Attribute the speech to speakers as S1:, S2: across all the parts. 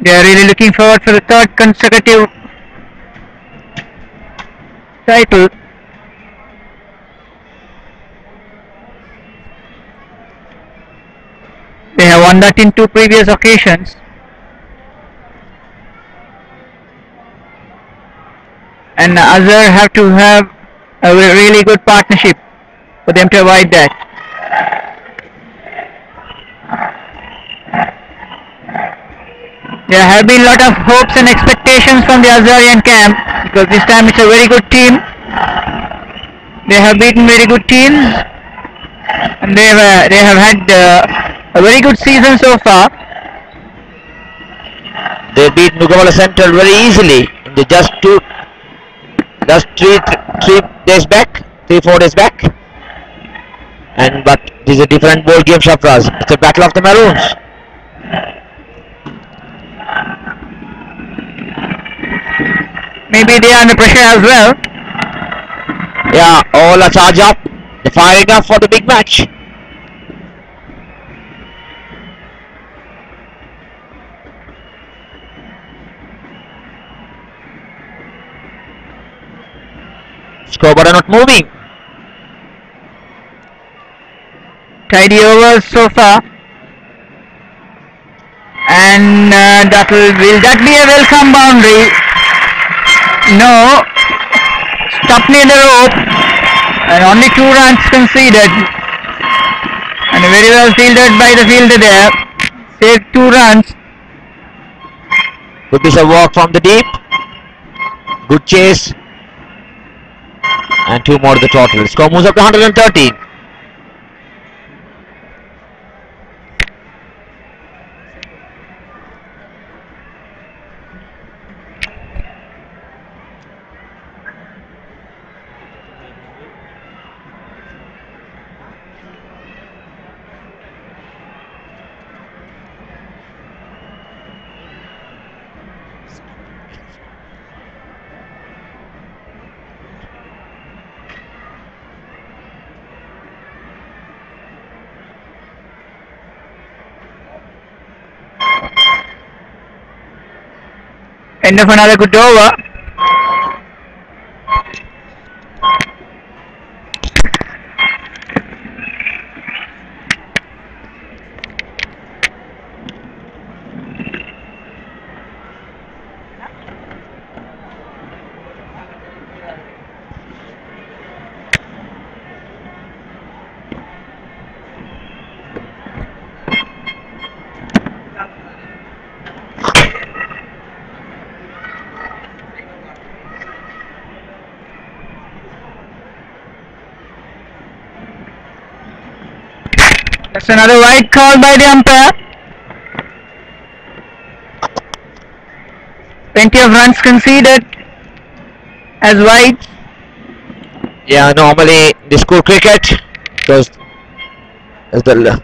S1: They are really looking forward for the third consecutive title. They have won that in two previous occasions. And Azhar have to have a really good partnership for them to avoid that. There have been a lot of hopes and expectations from the Azharian camp because this time it's a very good team. They have beaten very good teams and they have had a very good season so far.
S2: They beat Nugawala Central very easily in the just 3-4 days back. But this is a different ball game, Shafraz. It's a battle of the Maroons.
S1: Maybe they are under pressure as well.
S2: Yeah, all are charged up. They're firing up for the big match. Scoreboard are not moving.
S1: Tidy overs so far. And will that be a welcome boundary? No. Stuck near the rope. And only 2 runs conceded. And very well fielded by the fielder there. Saved 2 runs.
S2: Good piece of work from the deep. Good chase. And 2 more to the total. Score moves up to 113.
S1: End of another good over. That's another wide call by the umpire. Plenty of runs conceded as wide.
S2: Yeah, normally the school cricket, because the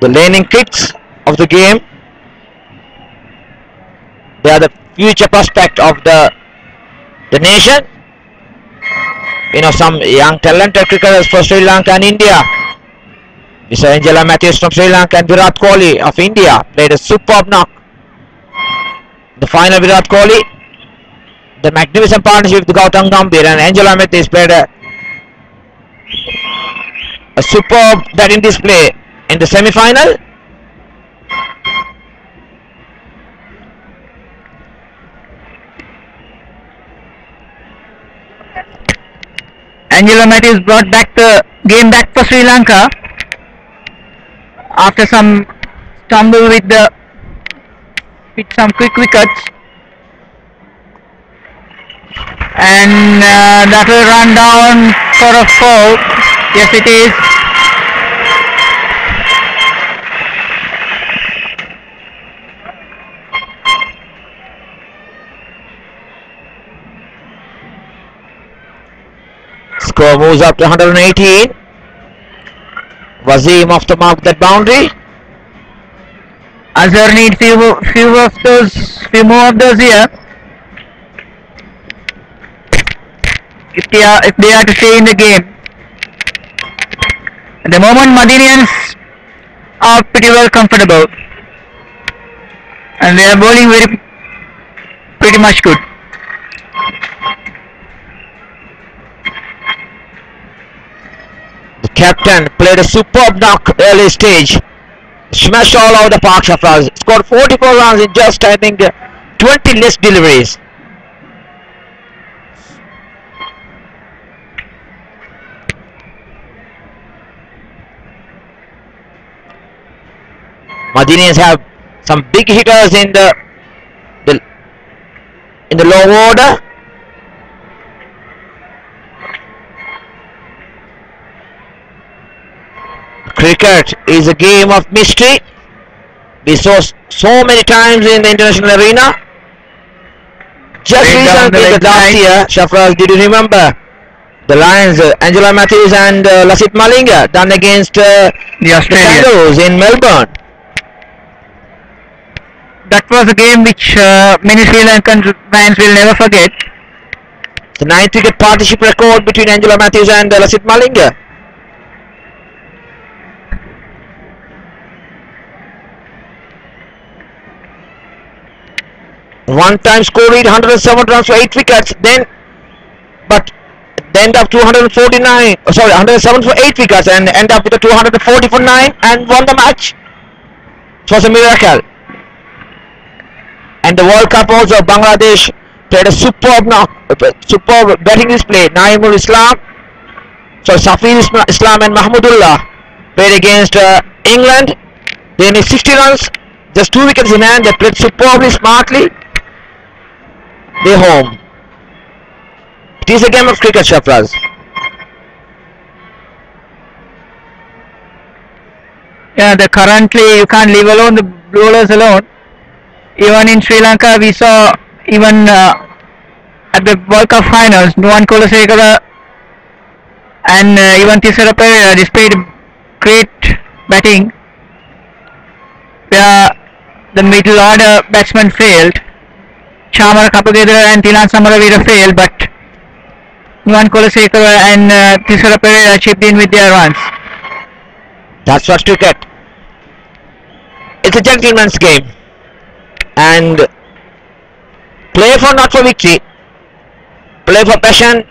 S2: laning kicks of the game, they are the future prospect of the nation. You know, some young talented cricketers for Sri Lanka and India. This is Angela Matthews from Sri Lanka and Virat Kohli of India played a superb knock. The final, Virat Kohli, the magnificent partnership with Gautam Gambhir, and Angela Matthews played a superb batting display in the semi-final.
S1: Angela Matthews brought back the game back for Sri Lanka after some stumble with some quick wickets, and that will run down for a 4. Yes, it is.
S2: Score moves up to 118. Wasim off the mark that boundary.
S1: Azhar need few more of those here if they are to stay in the game. At the moment, Madinians are pretty well comfortable, and they are bowling pretty much good.
S2: The captain played a superb knock early stage. Smashed all over the park, Shafraz. Scored 44 runs in just, I think, 20 less deliveries. Madinians have some big hitters in the low order. Cricket is a game of mystery. We saw so many times in the international arena. Just recently, the last year, Shafraz, did you remember the Lions, Angela Matthews and Lasit Malinga done against the Kangaroos in Melbourne?
S1: That was a game which many Sri Lankan fans will never forget.
S2: The 9th wicket partnership record between Angela Matthews and Lasit Malinga. One time scored 107 runs for 8 wickets, but end up 249, 107 for 8 wickets and end up with a 240 for 9 and won the match. It was a miracle. And the World Cup also, Bangladesh played a superb batting display. Naimul Islam, Safir Islam and Mahmudullah played against England. They made 60 runs, just 2 wickets in hand. They played superbly, smartly. They're home. It is a game of cricket, Shafraz.
S1: Yeah, currently you can't leave alone the bowlers alone. Even in Sri Lanka, we saw even at the World Cup finals, Nuwan Kulasekara and even Thisara Perera displayed great batting. The middle order batsmen failed. Chamara Kapagedra and Tilan Samaravira failed, but Nuwan Kulasekara and Thisara Perera chipped in with their runs.
S2: That's what cricket. It's a gentleman's game. And play for not for victory, play for passion,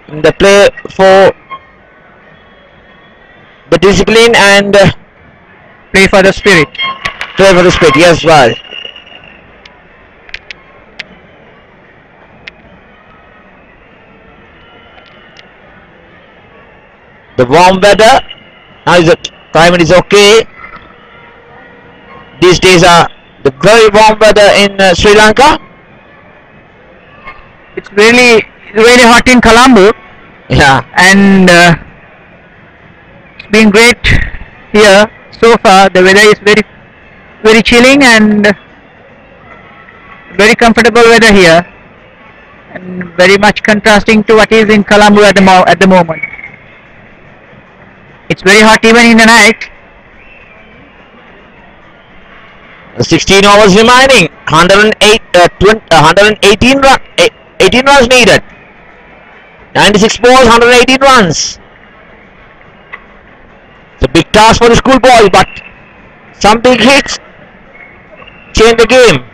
S2: the play for the discipline and
S1: play for the spirit.
S2: Play for the spirit, yes, well. The warm weather, now the climate is okay. These days are the very warm weather in Sri Lanka.
S1: It's really hot in Colombo.
S2: Yeah.
S1: And it's been great here so far. The weather is very chilling and very comfortable weather here, and very much contrasting to what is in Colombo at the moment. It's very hot even in the night.
S2: 16 overs remaining, 18 runs needed, 96 balls, 118 runs. It's a big task for the schoolboys, but some big hits change the game.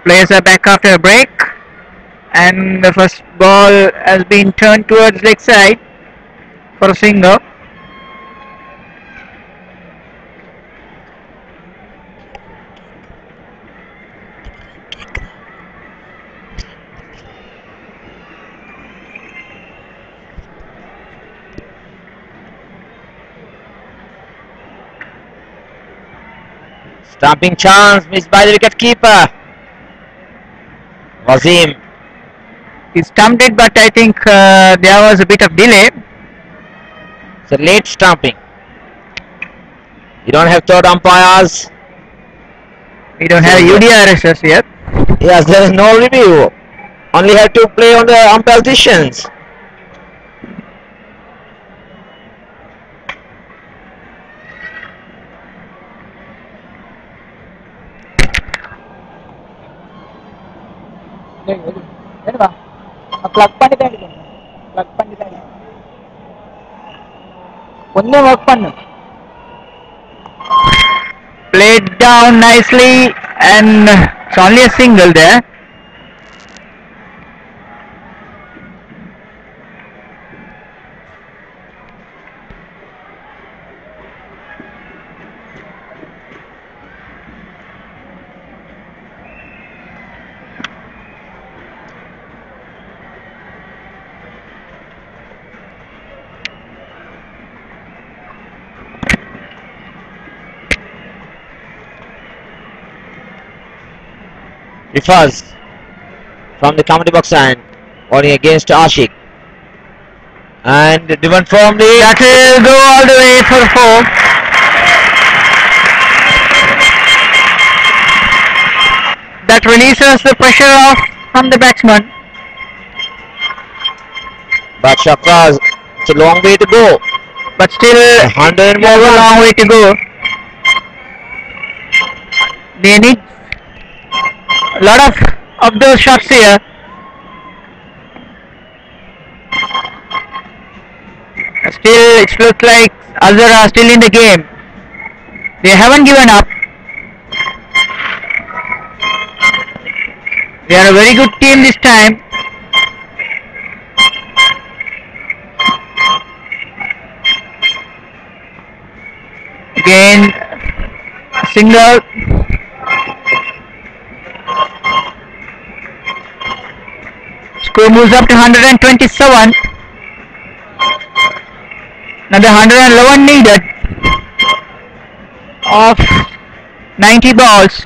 S1: Players are back after a break, and the first ball has been turned towards leg side for a single.
S2: Stumping chance missed by the wicket keeper. Wasim.
S1: He stumped it, but I think there was a bit of delay.
S2: It's a late stumping. You don't have third umpires.
S1: We don't have UDRSs yet.
S2: Yes, there is no review. Only have to play on the umpire decisions.
S1: plug work played down nicely, and it's only a single there.
S2: Refers from the comedy box and bowling against Ashik, and driven firmly.
S1: That will go all the way for 4. That releases the pressure off from the batsman.
S2: But Shafraz, it's a long way to go.
S1: But still,
S2: 100
S1: there's a long way to go. They need a lot of those shots here. Still, it looks like Azhar are still in the game. They haven't given up. They are a very good team this time. Again, a single. Score moves up to 127. Another 111 needed of 90 balls.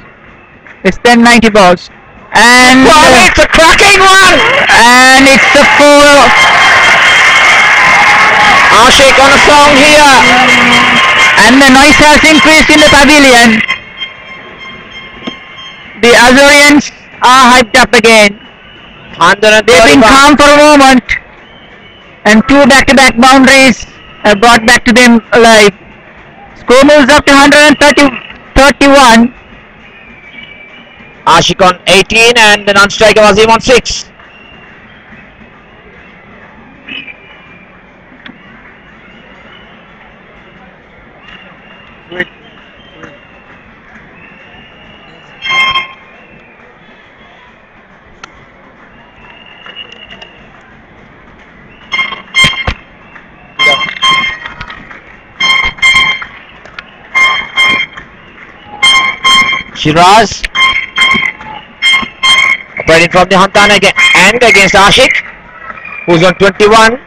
S1: Less than 90 balls. And
S2: it's a cracking one!
S1: And it's a 4.
S2: Ashik on a song here.
S1: And the noise has increased in the pavilion. The Azorians are hyped up again. They've been calm for a moment, and 2 back-to-back boundaries have brought back to them alive. Score moves up to 131.
S2: Ashik on 18 and the non-striker was on 6. Shiraz operating from the Hantan end against Ashik, who's on 21.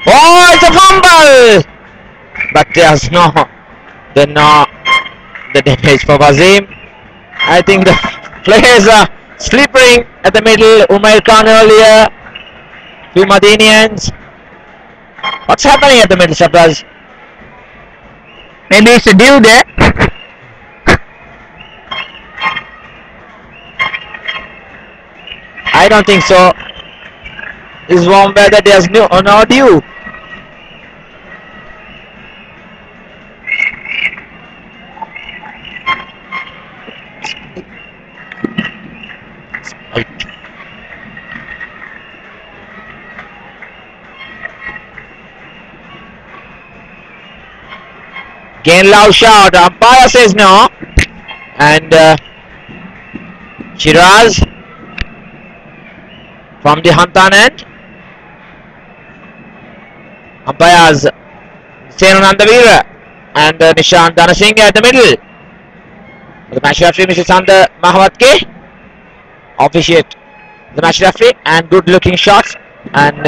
S2: Oh, it's a fumble! But there's no the damage for Wazim. I think the players are sleeping at the middle. Umair Khan earlier, few Madinians. What's happening at the middle, Shabaz?
S1: Maybe it's a dew there.
S2: I don't think so. It's warm weather, there's no dew. Again loud shout, umpire says no, and Shiraz from the Hantan end. Umpires Senanandavira and Nishant Dhanasingh at the middle. The match referee Mr. Sandar Mahavatke officiate the match referee, and good looking shots, and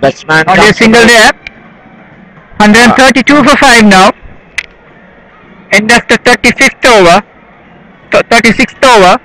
S2: batsman
S1: only a single there. 132 for 5 now. End of the 35th over, 36th over.